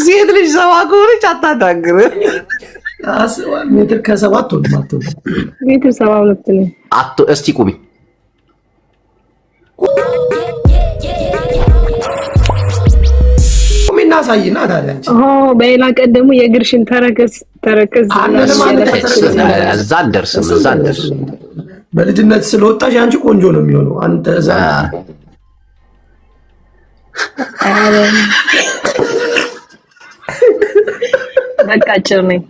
ሴት ልጅ ሰባ ከሆነች አታናግር። ሜትር ከሰባት ወልማት ሜትር 72 ነው። እስቲ ቁሚ። ቁሚና ሳይና ታዲያ በሌላ ቀን ደግሞ የእግርሽን ተረከዝ እዛ እንደርስም። በልጅነት ስለወጣሽ አንቺ ቆንጆ ነው የሚሆነው። አንተ እዛ በቃ አጭር ነኝ።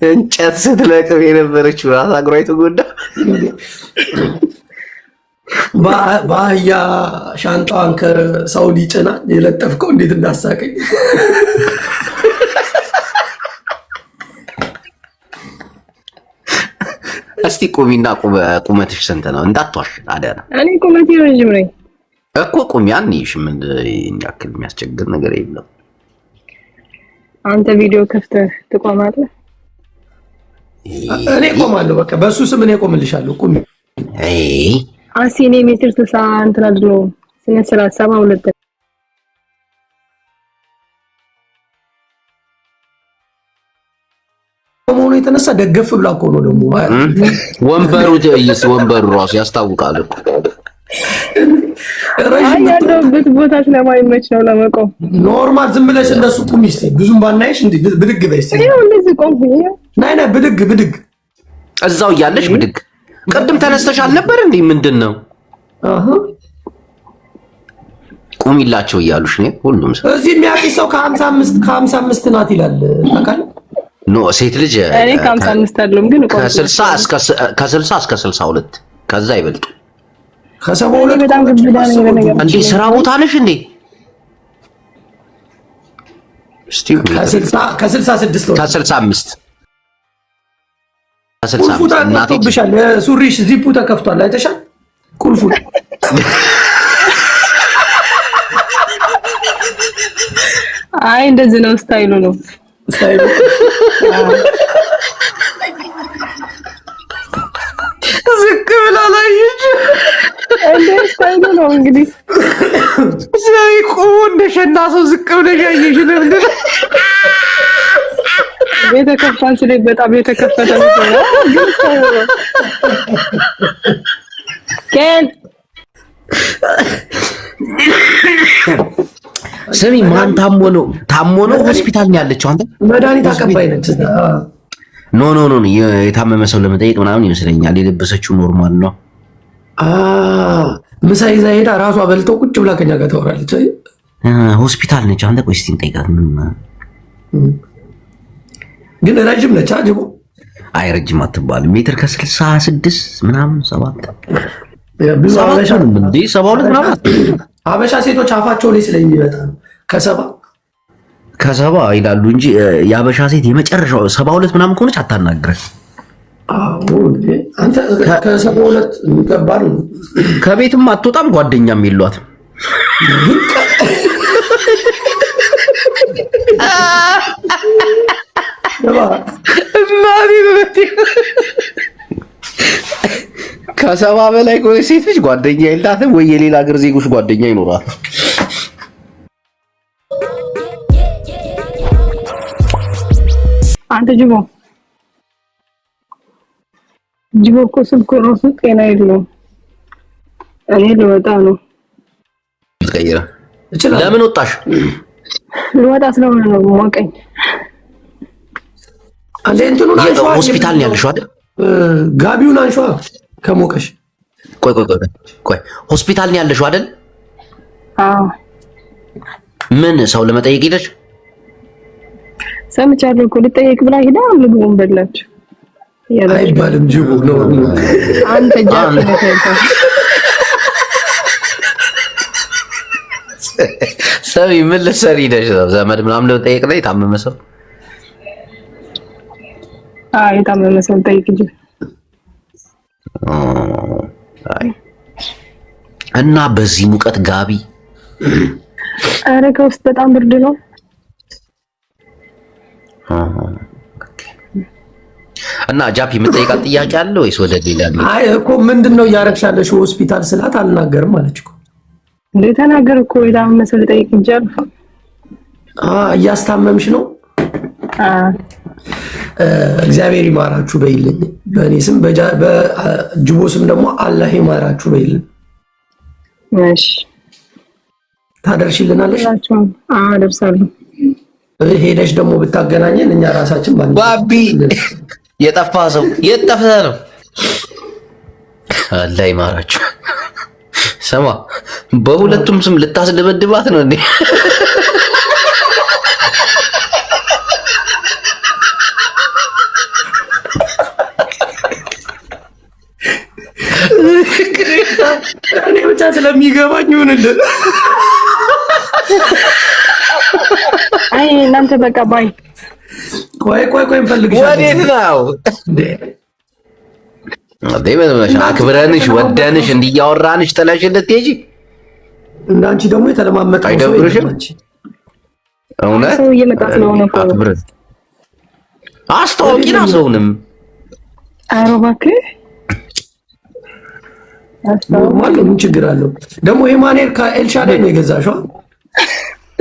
እንጨት ስትለቅም የነበረችው ራስ አግሯ የተጎዳ በአህያ ሻንጣዋን ከሳውዲ ጭና የለጠፍከው እንዴት እንዳሳቀኝ። እስቲ ቁሚና ቁመትሽ ስንት ነው? እንዳትዋሽ አደራ። እኔ ቁመቴ ረጅም ነኝ እኮ ቁሚ። አንይሽ ምን ያክል የሚያስቸግር ነገር የለም። አንተ ቪዲዮ ከፍተህ ትቆማለህ። እኔ ቆማለሁ። በቃ በሱ ስም እኔ ቆምልሻለሁ። ቁሚ። እኔ ሜትር 60 እንትን አይደለም ስነ 72 ከመሆኑ የተነሳ ደገፍ ብላ እኮ ነው ደግሞ ወንበሩ ራሱ ያስታውቃል እኮ። ያለበት ቦታ ስለማይመች ነው ለመቆም። ኖርማል ዝም ብለሽ እንደሱ ቁሚ። እስቲ ብዙም ባናይሽ እንዴ ብድግ በይ። እስቲ ይሄው እንደዚህ ቆምኩኝ። ናይ ብድግ እዛው እያለሽ ብድግ። ቅድም ተነስተሽ አልነበር እንዴ? ምንድነው? ቁሚላቸው እያሉሽ ነው ሁሉም ሰው። እዚህ የሚያውቅ ሰው ከ55 ናት ይላል ታውቃለህ? ኖ ሴት ልጅ እኔ ከ55 አይደለም ግን ከ60 እስከ 62 ከዛ ይበልጡ። ከ72 በጣም ግብዳ ነው ነገር እንዴ? ስራ ቦታ ነሽ እንዴ? እስቲ ከ66 ከ65 ቁልፉ ተከፍቶብሻል። ሱሪሽ ዚፑ ተከፍቷል። አይተሻል? ቁልፉ አይ እንደዚህ ነው ስታይሉ ነው ስታይሉ። ዝቅ ብላ ላይሽ እንደ ስታይሉ ነው እንግዲህ። ዘይ ቆሞ እንደሸና ሰው ዝቅ ብለሽ ያየሽ ለምን? ቤተከፋን ስለ በጣም የተከፈተ ነው ግን ስታይሉ ነው። ከን ስሚ ማን ታሞ ነው ሆስፒታል ነው ያለችው? አንተ መድኃኒት አቀባይ ነች። ኖ የታመመ ሰው ለመጠየቅ ምናምን ይመስለኛል። የለበሰችው ኖርማል ነው። ምሳ ይዛ ሄዳ ራሷ በልተው ቁጭ ብላ ከኛ ጋር ታወራለች። ሆስፒታል ነች። አንተ ቆይ እስቲ እንጠይቃት። ግን ረጅም ነች። አጅቦ አይ ረጅም አትባልም። ሜትር ከ66 ምናምን 7 ብዙ አበሻ እንዴ 72 ምናምን አበሻ ሴቶች አፋቸው ላይ ስለሚመጣ ነው ከሰባ ይላሉ እንጂ የአበሻ ሴት የመጨረሻው 72 ምናምን ከሆነች አታናግረን። አዎ አንተ ከ72 ከባድ ነው። ከቤትም አትወጣም፣ ጓደኛም የሏትም። ከሰባ በላይ ከሆነች ሴት ልጅ ጓደኛ የላትም ወይ የሌላ ሀገር ዜጎች ጓደኛ ይኖራል። አንተ ጅቦ እኮ ስልኩ ራሱ ጤና የለውም። እኔ ልወጣ ነው። ትቀይራ ለምን ወጣሽ? ልወጣ ስለሆነ ነው ሞቀኝ። አንዴ እንትኑን አንሿ ሆስፒታል ነው ያለሽው አይደል? ጋቢውን አንሿ ከሞቀሽ። ቆይ ሆስፒታል ነው ያለሽው አይደል? አዎ። ምን ሰው ለመጠየቅ ሄደሽ? ሰምቻለሁ እኮ ልጠየቅ ብላ ሄዳ ምግቡን በላችሁ። አይባልም ጅቡ ነው አንተ ጃፍ ነው። ሰሚ ምን ልትሰሪ ሄደሽ ነው? ዘመድ ምናምን ለመጠየቅ ነው? የታመመ ሰው የታመመ ሰው ጠይቅ እንጂ። እና በዚህ ሙቀት ጋቢ? ኧረ ከውስጥ በጣም ብርድ ነው። እና ጃፒ የምጠይቃት ጥያቄ አለ ወይስ ወደ ሌላ? አይ እኮ ምንድነው እያረግሻለሽ? ሆስፒታል ስላት አልናገርም አለች እኮ። እንዴ ተናገር እኮ የታመመ ሰው ልጠይቅ እንጂ አልኩ። እያስታመምሽ ነው? እግዚአብሔር ይማራችሁ በይልኝ። በእኔ ስም በጅቦ ስም ደግሞ አላህ ይማራችሁ በይልኝ። እሺ ታደርሽልናለሽ? አደርሳለሁ። ሄደሽ ደግሞ ብታገናኘን እኛ ራሳችን ባቢ የጠፋ ሰው የት ጠፍተህ ነው? አላህ ይማራችሁ። ስማ በሁለቱም ስም ልታስደበድባት ነው እንዴ? እኔ ብቻ ስለሚገባኝ ይሁንልን። አይ እናንተ በቃ ባይ ቆይ እንፈልግሻለን። ወዴት ነው እንዴ? አክብረንሽ ወደንሽ እንዲያወራንሽ ጥለሽ ልትሄጂ? እንዳንቺ ደግሞ የተለማመጠ ሰው አይደብርሽም? እውነት ሰው እየመጣ ስለሆነ እኮ አስተዋውቂና ሰውንም። ኧረ እባክህ ኖርማል ምን ችግር አለው? ደግሞ የማኔር ከኤልሻዳይ ነው የገዛሽው?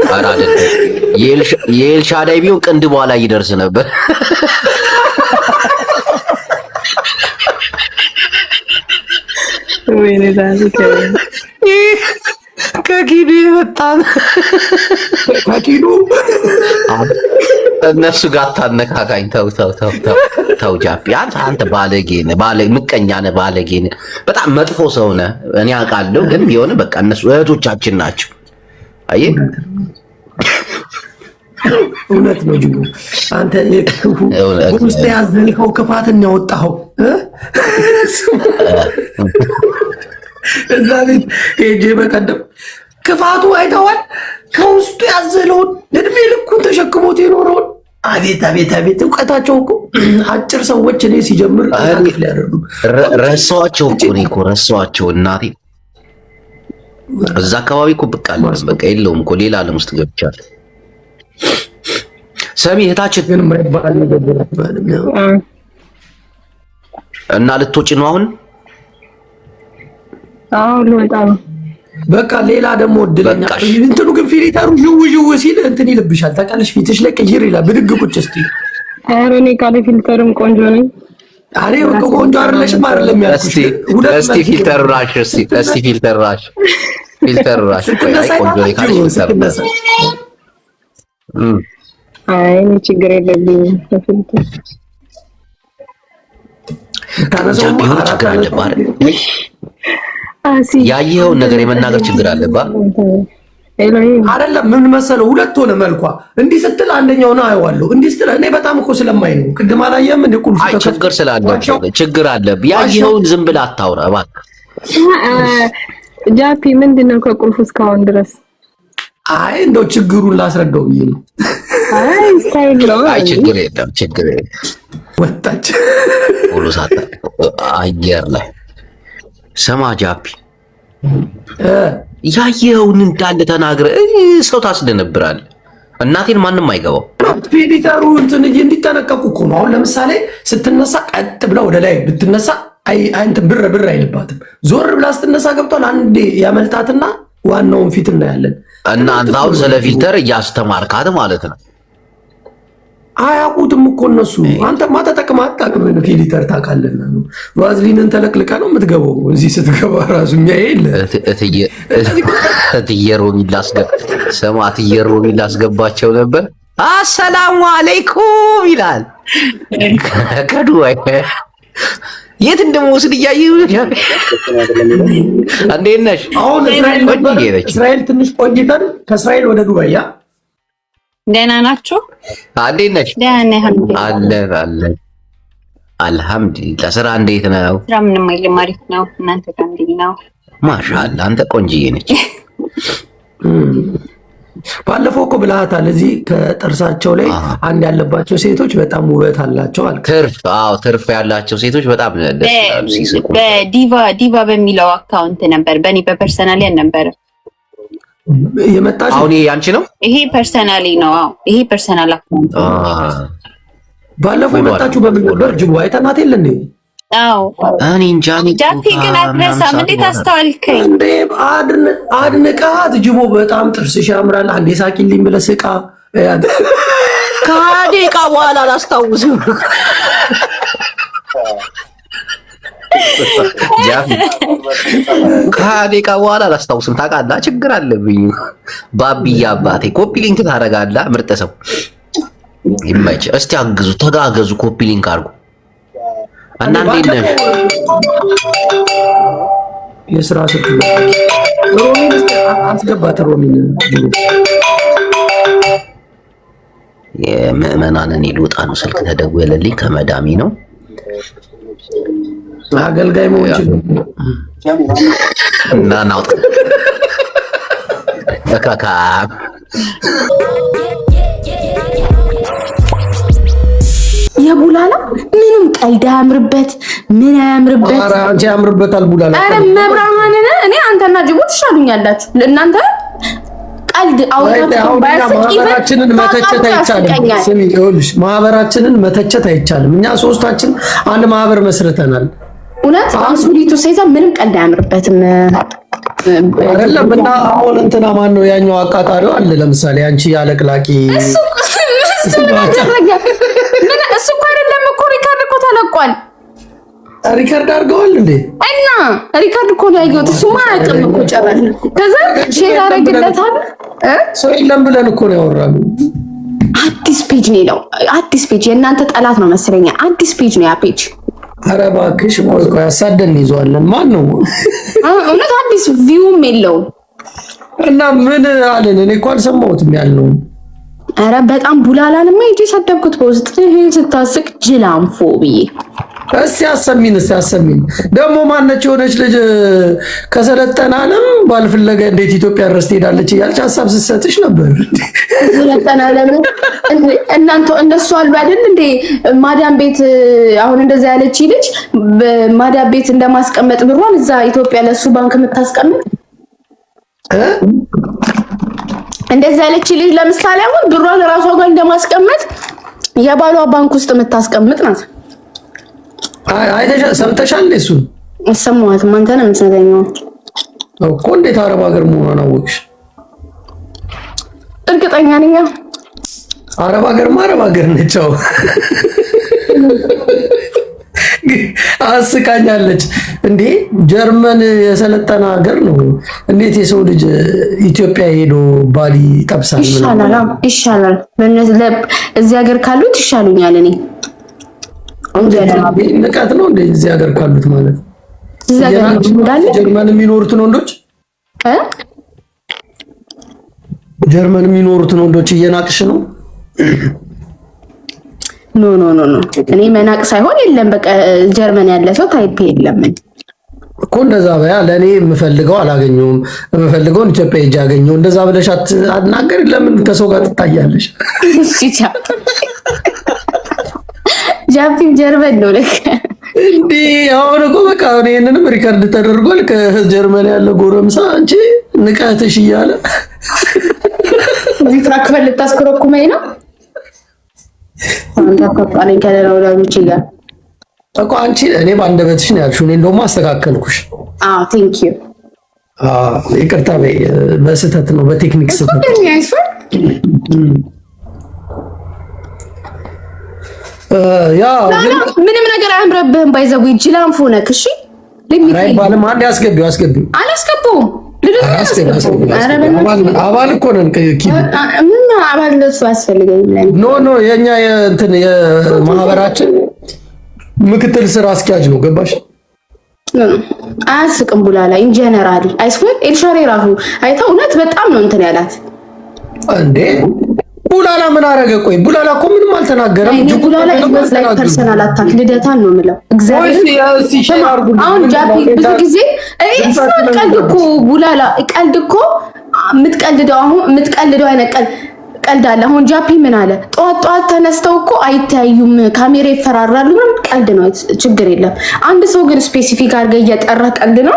ኧረ አይደለም የኤልሻዳይ ቢሆን ቅንድቧ ላይ ይደርስ ነበር። ወይኔ ዛሬ ከኪዱ የመጣን ከኪዱ እነሱ ጋር ታነካካኝ። ተው ጃፒ፣ አንተ ባለጌ ነህ፣ ምቀኛ ነህ፣ ባለጌ ነህ፣ በጣም መጥፎ ሰው ነህ። እኔ አውቃለሁ፣ ግን ቢሆን በቃ እነሱ እህቶቻችን ናቸው። አየህ እውነት ነው ጅቡ። አንተ የክፉ ውስጥ ያዘልከው ክፋትን ያወጣኸው እዛ ቤት ሄጄ በቀደም ክፋቱ አይተዋል። ከውስጡ ያዘለውን እድሜ ልኩን ተሸክሞት የኖረውን አቤት አቤት አቤት! እውቀታቸው እኮ አጭር ሰዎች እኔ ሲጀምር ታክፍ ሊያደርጉ ረሳኋቸው እኮ እኔ እኮ ረሳኋቸው። እናቴ እዛ አካባቢ እኮ ብቅ አለ በቃ የለውም እኮ ሌላ ዓለም ውስጥ ገብቻለሁ። ሰሚ እህታችን ግን ማይባል ነገር እና ልትወጪ ነው አሁን? አዎ ልወጣ ነው። በቃ ሌላ ደግሞ እድለኛ እንትኑ ግን ፊሊተሩ ዥው ሲል እንትን ይልብሻል ታውቃለሽ። ፊትሽ ላይ ቅይር ይላል ብድግ ቁጭ እስቲ። ኧረ እኔ ካለ ፊልተርም ቆንጆ ነኝ። አሬ በቃ ቆንጆ አይደለሽም አይደለም ያልኩሽ። እስቲ ፊልተር ራሽ እስቲ ፊልተር ራሽ ቆንጆ ነኝ ካልሽ ፊልተር አይ እኔ ችግር የለብኝም በፊልተር ታነሳው ቢሆን ችግር አለባት። ያየኸውን ነገር የመናገር ችግር አለባት አይደለም? ምን መሰለው ሁለት ሆነ መልኳ። እንዲህ ስትል አንደኛው ነው አየዋለሁ፣ እንዲህ ስትል እኔ በጣም እኮ ስለማይ ነው። ቅድም አላየህም እንደ ቁልፍ ችግር ስላለበት ችግር አለብ። ያየኸውን ዝም ብለህ አታውራ እባክህ። ጃፒ ምንድነው ከቁልፍ እስካሁን ድረስ? አይ እንደው ችግሩን ላስረዳው ብዬ ነው። አይ ስታይል ነው። አይ ችግር የለም ችግር የለም። ወጣች ሁሉ ሳታ አየር ላይ ሰማ ጃፒ ያየኸውን እንዳለ ተናግረህ ሰው ታስደነብራለህ። እናቴን ማንም አይገባው። ፒዲተሩ እንትን እንዲጠነቀቁ እኮ ነው። አሁን ለምሳሌ ስትነሳ ቀጥ ብላ ወደ ላይ ብትነሳ እንትን ብር አይልባትም። ዞር ብላ ስትነሳ ገብቷል አንዴ ያመልጣትና ዋናውን ፊት እናያለን። እና አንተ አሁን ስለ ፊልተር እያስተማርካት ማለት ነው። አያውቁትም እኮ እነሱ። አንተማ ተጠቅመህ አታውቅም። ፊልተር ታውቃለህ ነው። ቫዝሊንን ተለቅልቀ ነው የምትገባው። እዚህ ስትገባ ራሱ የሚያይ የለ። እትዬ ሮሚ ላስገባቸው ነበር። አሰላሙ አለይኩም ይላል ከዱባይ የት እንደምወስድ እያየሁ እንዴት ነሽ? አሁን እስራኤል ትንሽ ቆይተን ከእስራኤል ወደ ዱባይ ያ ደህና ናችሁ? እንዴት ነሽ? አለን አልሐምዱሊላህ። ስራ እንዴት ነው? ስራ ምንም አይልም አሪፍ ነው። እናንተ ጋር እንዴት ነው? ማሻአላህ አንተ ቆንጅዬ ነች። ባለፈው እኮ ብለሃታል። እዚህ ከጥርሳቸው ላይ አንድ ያለባቸው ሴቶች በጣም ውበት አላቸው አልክ። ትርፍ ያላቸው ሴቶች በጣም ደስ ይላሉ ሲስቁ። በዲቫ በሚለው አካውንት ነበር፣ በእኔ በፐርሰናሊ አልነበረም የመጣሽ። አሁን ይሄ ያንቺ ነው? ይሄ ፐርሰናሊ ነው። አዎ ይሄ ፐርሰናል አካውንት። ባለፈው የመጣችሁ በምን ነበር? ጅቡ አይተናት የለ እንዴ? አዎ እኔ እንጃ። ጃፒ ግን አትረሳም። እንዴት አስተዋልከኝ እንዴ? አድንቃት ጅቦ በጣም ጥርስሽ ያምራል። አንዴ ሳቂልኝ ብለህ ስቃ ከደቂቃ በኋላ አላስታውስም። ከደቂቃ በኋላ አላስታውስም። ታውቃለህ፣ ችግር አለብኝ። ባቢያ አባቴ ኮፒ ሊንክ ታደርጋለህ። ምርጥ ሰው ይመች። እስቲ አግዙ፣ ተጋገዙ፣ ኮፒ ሊንክ አድርጉ። እና እንዴት ነህ? የስራ ስልክ ሮሚን አስገባት። ሮሚን የምዕመናንን ልውጣ ነው። ስልክ ተደወለልኝ ከመዳሚ ነው። አገልጋይ መሆን እና ናውጥ ለካካ የቡላላ ምንም ቀልድ አያምርበት፣ ምን አያምርበት። ኧረ አንቺ ያምርበታል ቡላላ። ኧረ መብራማንን እኔ አንተና ጅቦ ትሻሉኛላችሁ። እናንተ ቀልድ አውጣችሁ ማህበራችንን መተቸት አይቻልም። ስሚ ይኸውልሽ፣ ማህበራችንን መተቸት አይቻልም። እኛ ሶስታችን አንድ ማህበር መስርተናል። እውነት አንሱሊቱ ሴዛ ምንም ቀልድ አያምርበትም አይደለም። እና አሁን እንትና ማን ነው ያኛው አቃጣሪው አለ። ለምሳሌ አንቺ ያለቅላቂ እሱ እኮ አይደለም እኮ ሪካርድ እኮ ተለቋል። ሪካርድ አድርገዋል እንዴ? እና ሪካርድ እኮ ነው ያየሁት። እሱማ አያውቅም እኮ ጨራሽ። ከዛ ሼር አደረግለታል። ሰው የለም ብለን እኮ ነው ያወራነው። አዲስ ፔጅ ነው የለው። አዲስ ፔጅ የእናንተ ጠላት ነው መሰለኝ። አዲስ ፔጅ ነው ያ ፔጅ። ኧረ እባክሽ ቆይ ቆይ፣ ያሳደን ይዟለን። ማን ነው እውነት? አዲስ ቪውም የለውም። እና ምን አለን? እኔ እኮ አልሰማሁትም ያልነው። ኧረ በጣም ቡላላንማ ሂጅ ሰደብኩት በውስጥ ስታስቅ ጅላንፎ ብዬ። እስቲ አሰሚን፣ እስቲ አሰሚን። ደግሞ ማነች የሆነች ልጅ ከሰለጠነ ዓለም ባልፍለገ እንዴት ኢትዮጵያ ድረስ ትሄዳለች እያለች ሀሳብ ስትሰጥሽ ነበር። ከሰለጠነ ዓለም እናንተ እነሱ አሉ አይደል እንዴ? ማዳም ቤት አሁን እንደዛ ያለች ልጅ ማዳም ቤት እንደማስቀመጥ ብሯን እዛ ኢትዮጵያ ለሱ ባንክ የምታስቀምጥ እንደዛ ያለች ልጅ ለምሳሌ አሁን ብሯን ራሷ ጋር እንደማስቀመጥ የባሏ ባንክ ውስጥ የምታስቀምጥ ናት። አይተሻ ሰምተሻል? እሱን አሰማሁትም። አንተ ነው የምትነግረኝ እኮ። እንዴት አረብ ሀገር መሆኗን አወቅሽ? እርግጠኛ ነኝ አረብ ሀገር ነች። አስቃኛለች እንዴ! ጀርመን የሰለጠነ ሀገር ነው። እንዴት የሰው ልጅ ኢትዮጵያ ሄዶ ባሊ ጠብሳል? ይሻላል። እዚህ ሀገር ካሉት ይሻሉኛል። እኔ ንቀት ነው እንዴ? እዚህ ሀገር ካሉት ማለት ጀርመን የሚኖሩትን ወንዶች ጀርመን የሚኖሩትን ወንዶች እየናቅሽ ነው? ኖ እኔ መናቅ ሳይሆን የለም በቃ ጀርመን ያለ ሰው ታይፕ የለም እኮ። እንደዛ በያ ለእኔ የምፈልገው አላገኘውም፣ የምፈልገውን ኢትዮጵያ ሄጄ አገኘው። እንደዛ ብለሽ አትናገሪ። ለምን ከሰው ጋር ትታያለሽ? ጃፒም ጀርመን ነው ለካ እንዴ? አሁን እኮ በቃ ይሄንንም ሪከርድ ተደርጓል። ከጀርመን ያለ ጎረምሳ አንቺ ንቀትሽ እያለ እዚህ ፍራንክፈርት ልታስኮረኩመኝ ነው። አንተ ተጣጣለኝ ከሌላው ዳኞች ጋር እኮ አንቺ እኔ ባንደበትሽ ነው ያልሽው። እኔ እንደውም አስተካከልኩሽ። ቴንክ ዩ። ይቅርታ በይ፣ በስህተት ነው፣ በቴክኒክ ስህተት። ያ ምንም ነገር አያምረብህም። ባይዘው ጅላንፎ ነክ። እሺ አይ ባለም አንድ ያስገቢው አላስገባውም። አባል እኮ ነን። ምን አባል ለሱ አስፈልገኝ? ኖ የኛ እንትን የማህበራችን ምክትል ስራ አስኪያጅ ነው። ገባሽ? አያስቅም። ቡላላ ኢን ጀነራል አይስወር ኤልሻሬ ራሱ አይታ እውነት በጣም ነው እንትን ያላት እንዴ። ቡላላ ምን አረገ? ቆይ ቡላላ እኮ ምንም አልተናገረም። ቡላላ ኢንቨስት ላይ ፐርሰናል አታክ ልደታን ነው የምለው። እግዚአብሔር አሁን ጃፒ ብዙ ጊዜ ቀልድ እኮ ቡላላ ቀልድ እኮ የምትቀልደው አይነት ቀልድ አለ። አሁን ጃፒ ምን አለ? ጠዋት ተነስተው እኮ አይታዩም፣ ካሜራ ይፈራራሉ። ምን ቀልድ ነው፣ ችግር የለም። አንድ ሰው ግን ስፔሲፊክ አድርገህ እየጠራ ቀልድ ነው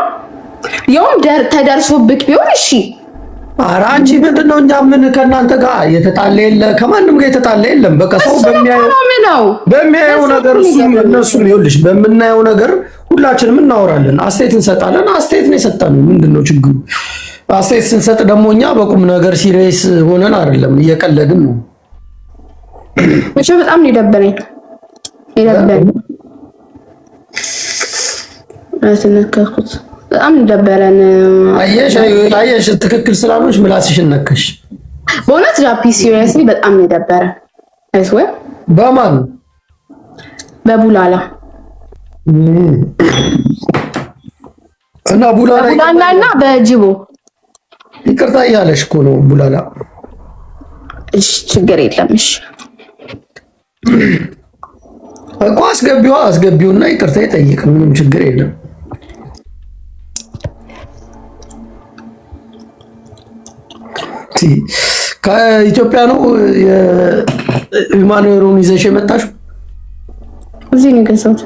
ያውም ተደርሶብክ ቢሆን እሺ። ኧረ አንቺ ምንድን ነው? እኛ ምን ከእናንተ ጋር የተጣለ የለ፣ ከማንም ጋር የተጣለ የለም። በቃ ሰው በሚያየው ነገር እነሱም ይኸውልሽ፣ በምናየው ነገር ሁላችንም እናወራለን፣ አስተያየት እንሰጣለን። አስተያየት ነው የሰጠነው። ምንድን ነው ችግሩ? አስተያየት ስንሰጥ ደግሞ እኛ በቁም ነገር ሲሪየስ ሆነን አይደለም እየቀለድን ነው። እሺ በጣም ይደበረኝ አስነካኩት በጣም ይደበረን። አየሽ ትክክል ስላልሆንሽ ምላስሽን ነከሽ። በእውነት ጃፒ ሲሪየስሊ በጣም ይደበረ አይስወ በማን በቡላላ እና ቡላላና በጅቦ ይቅርታ እያለሽ እኮ ነው ቡላላ። እሺ ችግር የለም። እሺ እኮ አስገቢውና ይቅርታ ይጠይቅ። ምንም ችግር የለም። ከኢትዮጵያ ነው የማኑኤሩን ይዘሽ የመጣሽው? እዚህ ነው ገዛሁት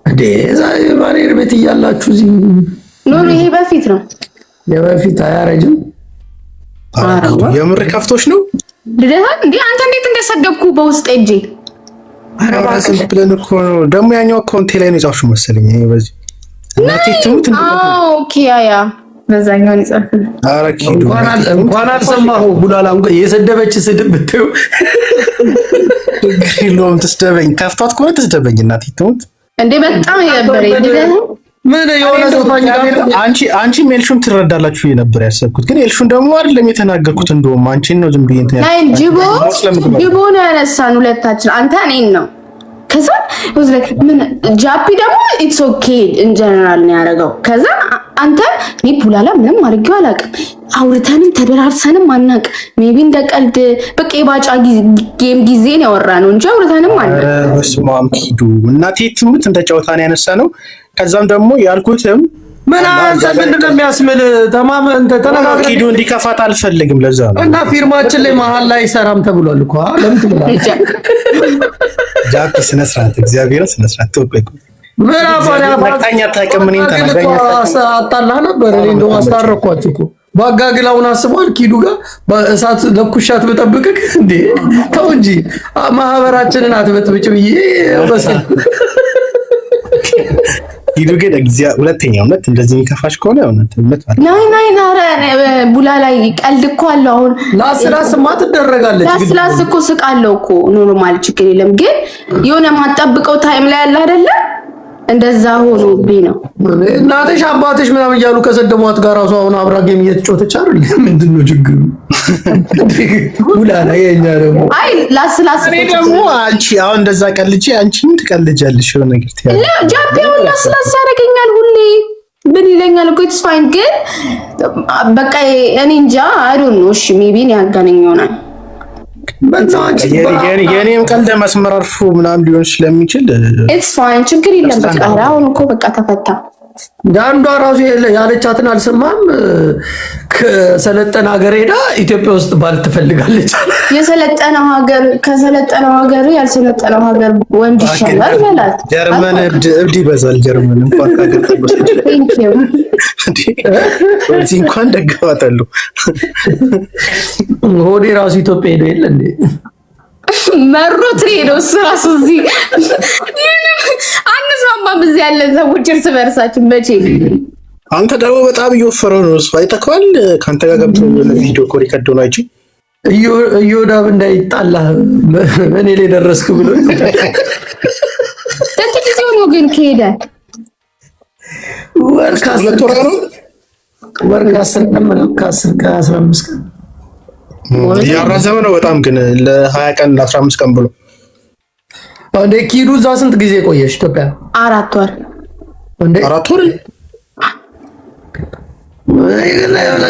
እንዴ? እዛ የማኑኤር ቤት እያላችሁ እዚህ ኖር። ይሄ በፊት ነው የበፊት አያረጅም። የምር ከፍቶሽ ነው ልደታ እንዴ? አንተ እንዴት እንደሰደብኩ በውስጥ እጄ አራራስን ብለን እኮ ነው። ደግሞ ያኛው አካውንቴ ላይ ነው የጻፍሽው መሰለኝ። ይሄ በዚህ እናቴ ትሙት እንዴ? ኦኬ ያ በዛኛው ይጻፍ። ኧረ ኪዱ እንኳን አልሰማሁ። ቡላላ የሰደበች ስድብ ብትይው ግሪሎም ትስደበኝ። ከፍቷት ከሆነ ትስደበኝ። እናቴ ትሙት እንዴ? በጣም ይነበረኝ ልደታ ምን የሆነ ዘፋኝ ጋር አንቺ ኤልሹን ትረዳላችሁ ነበር ያሰብኩት፣ ግን ኤልሹን ደግሞ አይደለም የተናገርኩት። እንደውም አንቺን ነው ዝም ብዬ እንትን ያልኩት። ጅቦ ነው ያነሳን ሁለታችን፣ አንተ እኔን ነው። ከዛ ምን ጃፒ ደግሞ ኢትስ ኦኬ ኢን ጀነራል ነው ያደረገው። ከዛ አንተ እኔ ቡላላ ምንም አድርጌው አላውቅም፣ አውርተንም ተደራርሰንም አናውቅ። ሜቢ እንደ ቀልድ በቃ የባጫ ጌም ጊዜ ነው ያወራነው እንጂ አውርተንም አናውቅ። በስመ አብ ኪዱ እናቴ ትሙት እንደ ጨዋታ ነው ያነሳ ነው። ከዛም ደግሞ ያልኩትም ምን አንተ ምንድነው የሚያስምል ተማም እንተ ተነጋግረን ኪዱ እንዲከፋት አልፈልግም። ለዛ ነው እና ፊርማችን ላይ መሀል ላይ ሰራም ተብሏል እኮ ለምን ትላለህ? ጃፒ ስነ ስርዓት እግዚአብሔር ስነ ስርዓት ተወቀቁ። ምን አባሪያ ባታኛ ታቀምን እንተናገኛ አጣላህ ነበር። እኔ እንደው አስታረኳችሁ እኮ ባጋግላውን አስቧል። ኪዱ ጋር በእሳት ለኩሻት በጠብቅክ እንዴ ተው እንጂ ማህበራችንን አትበጥብጭ ብዬ በሰል ኪዱ ግን ሁለተኛው እውነት እንደዚህ የሚከፋሽ ከሆነ እውነት ናይ ናረ ቡላ ላይ ቀልድ እኮ አለው። አሁን ላስላስማ ትደረጋለች። ላስላስ እኮ ስቃለው እኮ ኖርማል ችግር የለም። ግን የሆነ ማጠብቀው ታይም ላይ ያለ አይደለ እንደዛ ሆኖብኝ ነው። እናትሽ አባትሽ ምናምን እያሉ ከሰደሟት ጋር ራሱ አሁን አብራ ጌም እየተጫወተች አይደል? ምንድነው ችግሩ? ቡላ ላይ የኛ ደግሞ አይ ላስላስ እኔ ደግሞ አንቺ አሁን እንደዛ ቀልጂ አንቺም ትቀልጃለሽ የሆነ ነገር ትያለሽ። ጃፒው ላስላስ ያደርገኛል ሁሌ ምን ይለኛል እኮ ኢትስ ፋይን። ግን በቃ እኔ እንጃ አይ ዶንት ኖ። እሺ ሜቢ ነው ያጋነኝ ይሆናል። የኔም ቀልድ መስመር አልፎ ምናምን ሊሆን ስለሚችል ኢትስ ፋይን ችግር የለም። በቃ አሁን እኮ በቃ ተፈታ። ዳንዷ ራሱ ያለቻትን አልሰማም። ከሰለጠነ ሀገር ሄዳ ኢትዮጵያ ውስጥ ባል ትፈልጋለች። የሰለጠነው ሀገር ከሰለጠነው ሀገር ያልሰለጠነው ሀገር ወንድ ይሻላል በላት። ጀርመን እብድ ይበዛል። ጀርመን እንኳን ሀገር ቴንክ ዩ እዚህ እንኳን ደግፋታለሁ። ሆዴ ራሱ ኢትዮጵያ ሄዶ የለ እንዴ መሮት ሄደው እሱ ራሱ እዚህ አንስማማም። እዚህ ያለ ሰዎች እርስ በርሳችን መቼ አንተ ደግሞ በጣም እየወፈረው ነው። እሱ አይተከዋል። ከአንተ ጋር ገብቶ ቪዲዮ ኮል ይከደው ነው አይቺ እዮዳብ እንዳይጣላ እኔ ላይ ደረስክ ብሎ ተንትጊዜው ነው ግን ከሄደ ወርካስ ከ15 ቀን ያራዘመ ነው በጣም ግን ለ20 ቀን ለ15 ቀን ብሎ እንደ ኪዱ እዛ ስንት ጊዜ ቆየሽ ኢትዮጵያ? 4 ወር እንደ 4 ወር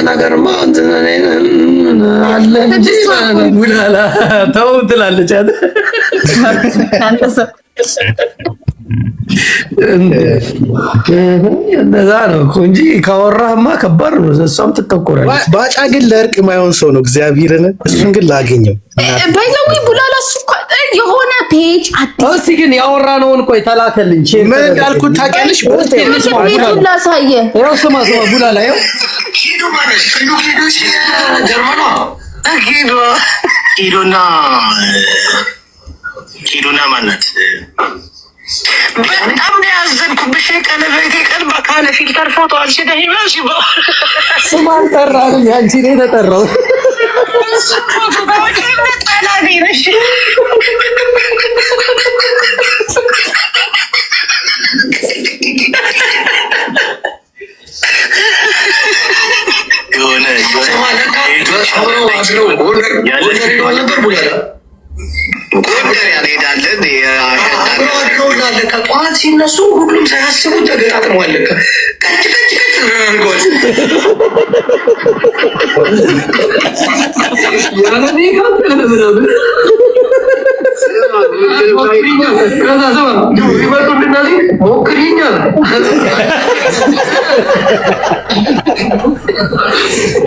ነገርማ አለ እንጂ ቡላላ ተው ትላለች እንደዛ ነው እንጂ ካወራህማ ከባድ ነው። እሷም ትተኮራለች። ባጫ ግን ለእርቅ የማይሆን ሰው ነው እግዚአብሔርን። እሱን ግን ላገኘው ባይዘው ቡላላ የሆነ ፔጅ እስቲ ግን ያወራነውን ቆይ ተላከልኝ። ምን እንዳልኩት ታውቂያለሽ? ላሳየ ያው ስማ ቡላላ ያው ኪዱ ማለት ጀርመኗ ኪዱና ማናት በጣም ነው ያዘንኩብሽ። ቀለበቴ ቀን በካለ ፊልተር ፎቶ አንስተህ ይመሽ ስም አልጠራንም፣ ያንቺ ነው የተጠራው። ከጠዋት ሲነሱ ሁሉም ሳያስቡ ተገጣጥመዋል። ቀጭ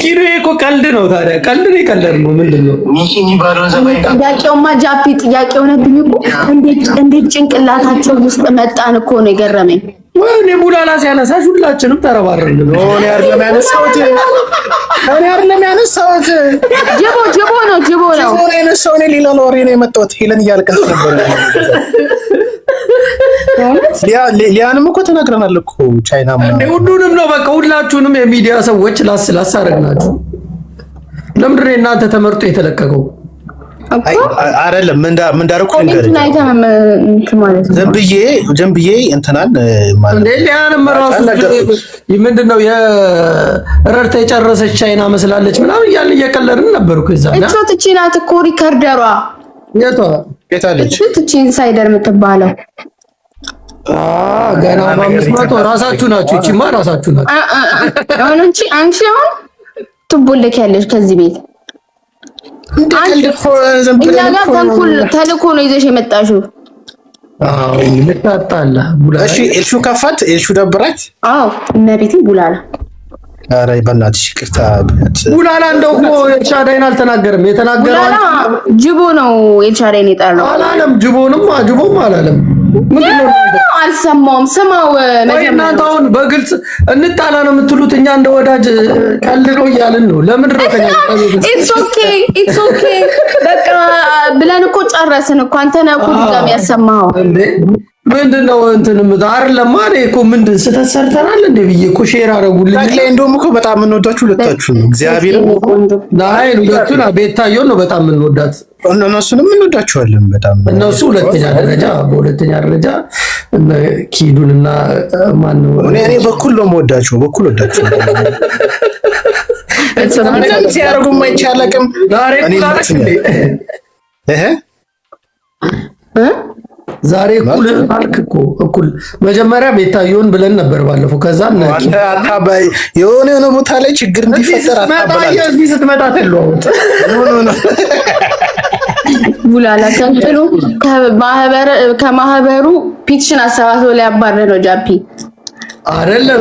ኪዶ እኮ ቀልድ ነው። ታዲያ ቀልድ ነው የቀለድነው ምንድን ነው? ጥያቄውማ ጃፒ ጥያቄ ሆነብኝ እኮ እንዴት ጭንቅላታቸው ውስጥ መጣን እኮ ነው የገረመኝ። ወይኔ ቡላላ ሲያነሳሽ ሁላችንም ተረባረን ነው። እኔ አይደለም ያነሳሁት። ጅቦ ነው ያነሳው። እኔ ሌላ ወሬ ነው የመጣሁት። ሄለን እያለቀሰች ነበር። ሊያንም እኮ ተናግረናል እኮ ቻይና ሁሉንም ነው በቃ ሁላችሁንም የሚዲያ ሰዎች ላስ አደረግናችሁ። ለምንድን ነው እናንተ ተመርጦ የተለቀቀው? አይደለም ምን እንዳደረኩ ዝም ብዬ እንትናን ማለት ሊያንም ራሱ ምንድነው የረርታ የጨረሰች ቻይና መስላለች ምናምን እያልን እየቀለድን ነበርኩ። እዛ እቺ ናት እኮ ሪከርደሯ። የታለች እቺ ኢንሳይደር የምትባለው? ገና በ500 ራሳችሁ ናችሁ። እቺማ ራሳችሁ ናችሁ። አንቺ አሁን ትቦለኪያለሽ ከዚህ ቤት። እኛ ጋር ተልኮ ነው ይዘሽ የመጣሽው። አዎ ልታጣላ ቡላላ። እሺ ኤልሹ ከፋት፣ ኤልሹ ደብራት። አዎ እመቤቴን ቡላላ። ኧረ በእናትሽ ይቅርታ። ቡላላ እንደው እኮ ኤልሻዳይን አልተናገርም። የተናገረው ጅቦ ነው ኤልሻዳይን የጠራው አላለም። ጅቦም አላለም። ምንድነው አልሰማውም። ስማው እናንተ አሁን በግልጽ እንጣላ ነው የምትሉት። እኛ እንደ ወዳጅ ቀልድ ነው እያልን ነው። ለምንድን ነው ከኛ ኢትስ ኦኬ በቃ ብለን እኮ ጨረስን እኮ። አንተ ነህ እኮ ድጋሚ ያሰማኸው እንዴ? ምንድነው እንትንም አይደለም ማለት እኮ ምንድን ስህተት ሰርተናል እንዴ ብዬ እኮ ሼር አደረጉልኝ። ታክሌ እንደውም እኮ በጣም የምንወዳችሁ ሁለታችሁ ነው። እግዚአብሔር ናይ ሁለቱና ቤታየው ነው በጣም የምንወዳት። እነሱንም እንወዳቸዋለን በጣም። እነሱ በሁለተኛ ደረጃ ኪዱንና ማን ነው እኔ በኩል ነው የምወዳቸው። በኩል ወዳቸው ሲያደርጉ የማይቻለቅም ዛሬ እኩል አልክ እኮ እኩል መጀመሪያ ቤታየውን ብለን ነበር ባለፈው። ከዛ የሆነ ቦታ ላይ ችግር እንዲፈጠር አታበላል። ስትመጣ ተለዋውጥ ቡላላ ከንትኑ ከማህበሩ ፒቲሽን አሰባስቦ ላይ ያባረ ነው ጃፒ አይደለም።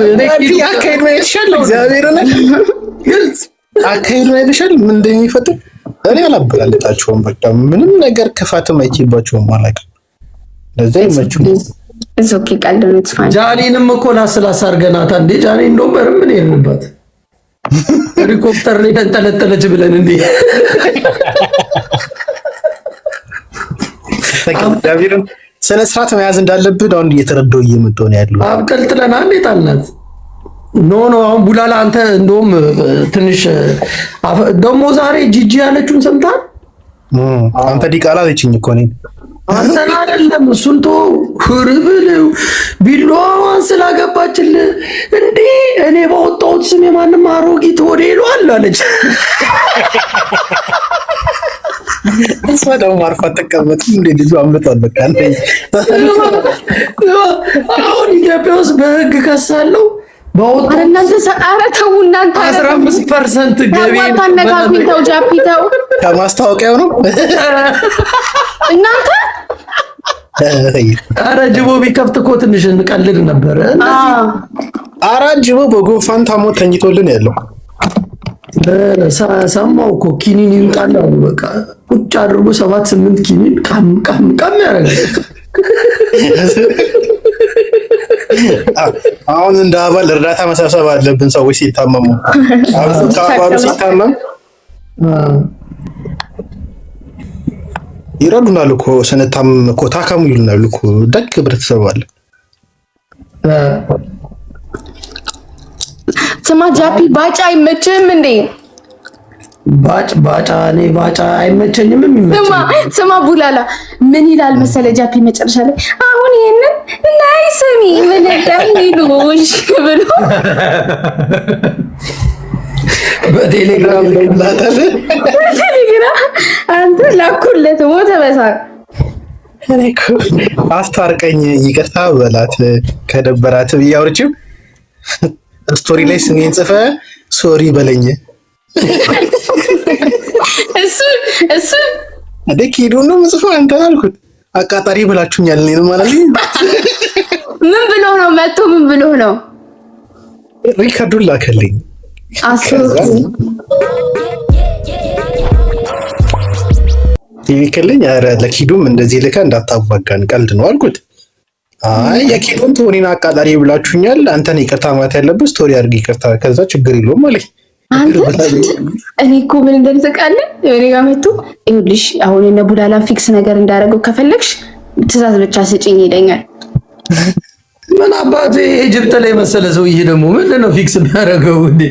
አካሄድ ነው የተሻለ። እግዚአብሔር ነው ግልጽ አካሄድ ነው የተሻለ። ምን እንደሚፈጠር እኔ አላበላለጣቸውም። በቃ ምንም ነገር ክፋትም አይቼባቸውም ማለት ነው። ለዛ ይመችው እዞኪ ቀልድ ነው ተፋኝ። ጃኒንም እኮ ላስላስ አድርገናታ እንዴ። ጃኒ እንደው ምን ይልንባት ሄሊኮፕተር ላይ ተንጠለጠለች ብለን እንዴ እግዚአብሔርን ስነ ስርዓት መያዝ እንዳለብን አሁን እየተረዳሁ እየመጣሁ ነው ያለው። አብቀልጥለና እንዴት አልናት? ኖ አሁን ቡላላ አንተ እንደውም ትንሽ ደግሞ ዛሬ ጂጂ ያለችውን ሰምታል? አንተ ዲቃላ አለችኝ እኮ እኔን። አንተን አይደለም እሱን ተው። ህርብልው ቢላዋን ስላገባችልህ እንዴ እኔ ባወጣሁት ስም የማንም አሮጊት ወደ ይሏል አለች። እሷ ደግሞ አርፋ ተቀመጥም እንዴ ልጁ አምልጧል። በቃ አሁን ኢትዮጵያ ውስጥ በህግ ከሳለው ባወጣው እናንተ ኧረ ተው እናንተ 15% ገቢ ታነካኩኝ። ተው ጃፒ ተው። ከማስታወቂያው ነው እናንተ። ኧረ ጅቦ ቢከፍት እኮ ትንሽ እንቀልድ ነበር። ኧረ ጅቦ በጉንፋን ታሞ ተኝቶልን ያለው ሰማው እኮ ኪኒን ይውጣል አሉ። በቃ ቁጭ አድርጎ 7-8 ኪኒን ቀም ያደርጋል። አሁን እንደ አባል እርዳታ መሰብሰብ አለብን። ሰዎች ሲታመሙ አባሉ ሲታመም ይረዱናል እኮ ስንታም እኮ ታካሙ ይሉናል እኮ ደግ ህብረተሰብ አለ። ስማ ጃፒ ባጫ አይመችህም እንዴ? ባጫ እኔ ባጫ አይመቸኝም። ስማ ቡላላ ምን ይላል መሰለ ጃፒ መጨረሻ ላይ አሁን ይሄንን ናይ ስሚ ምን እንደሚሉሽ ብሎ በቴሌግራም አንተ ላኩለት ሞተ በሳቅ። እኔ እኮ አስታርቀኝ ይቅርታ በላት ከደበራት ብዬ አውርቼው ስቶሪ ላይ ስሜን ጽፈ ሶሪ በለኝ እሱ አደክ ሄዶ ነው ምጽፈው አንተን አልኩት። አቃጣሪ ብላችሁኛል እኔ ማለት ምን ብሎ ነው መጥቶ ምን ብሎ ነው ሪካርዱን ላከልኝ ይልክልኝ። ኧረ ለኪዱም እንደዚህ ልከህ እንዳታዋጋን ቀልድ ነው አልኩት። አይ የኪዱን ቶኒን አቃጣሪ ብላችሁኛል አንተን ይቅርታ ማለት ያለብህ ስቶሪ አድርግ ይቅርታ ከዛ ችግር የለውም ማለት እኔ እኮ ምን እንደምትቃለን እኔ ጋር መጥቶ ይኸውልሽ አሁን እነ ቡላላ ፊክስ ነገር እንዳደረገው ከፈለግሽ ትእዛዝ ብቻ ስጪኝ ይለኛል። ምን አባቴ ኢጅፕት ላይ መሰለ ሰውዬ ደግሞ ምንድን ነው ፊክስ የሚያደርገው እንዴ?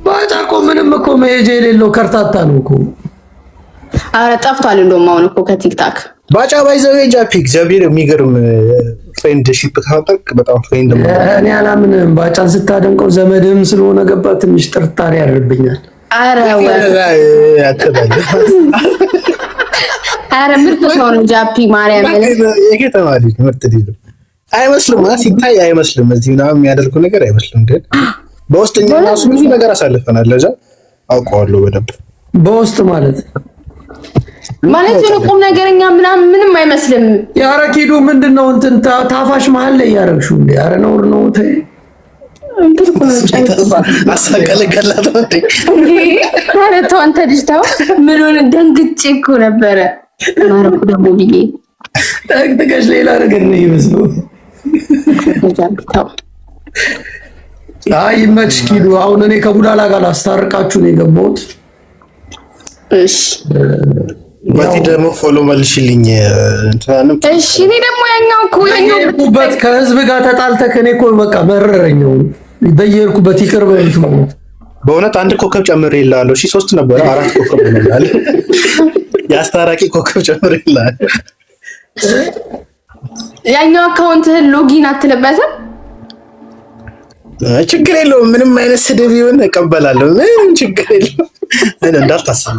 ባጫ እኮ ምንም እኮ መሄጃ የሌለው ከርታታ ነው እኮ። አረ ጠፍቷል እንደውም አሁን እኮ ከቲክታክ ባጫ ባይዘው ጃፒ እግዚአብሔር የሚገርም ፍሬንድሺፕ ካፈጠቅ በጣም ፍሬንድ ነው። እኔ አላምንም ባጫን ስታደንቀው ዘመድም ስለሆነ ገባ ትንሽ ጥርጣሬ ያደርብኛል። አረ ምርጥ ሰው ነው ጃፒ ማርያም የከተማ ልጅ ምርጥ ልጅ አይመስልም። ሲታይ አይመስልም እዚህ ምናምን የሚያደርጉ ነገር አይመስልም። ግን በውስጥኛ ራሱ ብዙ ነገር አሳልፈናል። ለዛ አውቀዋለሁ በደንብ በውስጥ ማለት ቁም ነገረኛ ምናምን ምንም አይመስልም። ያረኪዱ ምንድነው እንትን ታፋሽ መሀል ላይ ያረግሽው እንዴ? አረ ነውር ነው ተይ አሳቀለቀላት እንዴ? አረ ተው አንተ ልጅ ተው። ምኑን ደንግጬ እኮ ነበረ ማረኩ ደግሞ ብዬ ተከሽ ሌላ ነገር ነው ይመስለው። አይ መች ኪዱ አሁን እኔ ከቡዳላ ጋር ላስታርቃችሁ ነው የገባሁት። እሺ በዚህ ደግሞ ፎሎ መልሽልኝ እንትናንም። እሺ እኔ ደግሞ ያኛውበት ከህዝብ ጋር ተጣልተህ እኔ እኮ በቃ መረረኛው በየርኩበት ይቅር በሉት ማለት በእውነት አንድ ኮከብ ጨምሬልሃለሁ። እሺ 3 ነበር 4 ኮከብ ሆነናል። ያስታራቂ ኮከብ ጨምሬልሃለሁ። ያኛው አካውንትህን ሎጊን አትልበትም? ችግር የለውም። ምንም አይነት ስድብ ይሁን እቀበላለሁ። ምንም ችግር የለውም። እንዳታስብ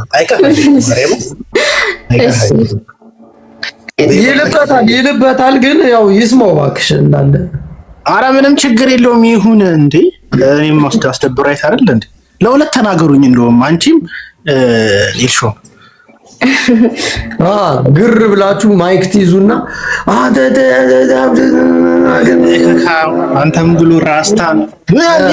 ይልበታል ግን ያው ይስማው እባክሽ እንዳለ። ኧረ ምንም ችግር የለውም ይሁን እንዴ። እኔም አስደብራይት አይደል እንዴ? ለሁለት ተናገሩኝ። እንደውም አንቺም ኢልሾ ግር ብላችሁ ማይክ ትይዙና አንተም ብሎ ራስታን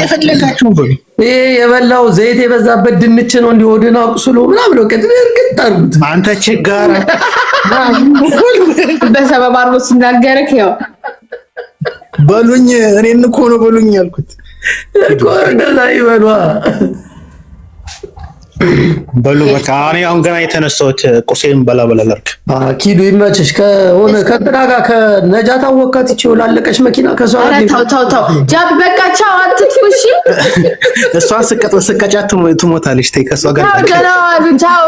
የፈለጋችሁ ብሎ ይሄ የበላው ዘይት የበዛበት ድንች ነው እንዲወድና አቁስሎ ምናምን ነው እርግጥ አድርጉት። አንተ ችጋራ በሰበብ አርጎ ሲናገርክ ያው በሉኝ እኔን እኮ ነው በሉኝ ያልኩት እኮ እንደዛ ይበሏ። በሉ በቃ እኔ አሁን ገና የተነሳሁት ቁሴን በላ ላድርግ። ኪዱ ይመችሽ። ከሆነ ከጥራ ጋር ከነጃታ ወካት ይችላልቀሽ መኪና ከሷ ተው ጃብ በቃ ቻው አትፊው። እሺ እሷን ስቀጫት ትሞታለች። ተይ ከሷ ጋር ቻው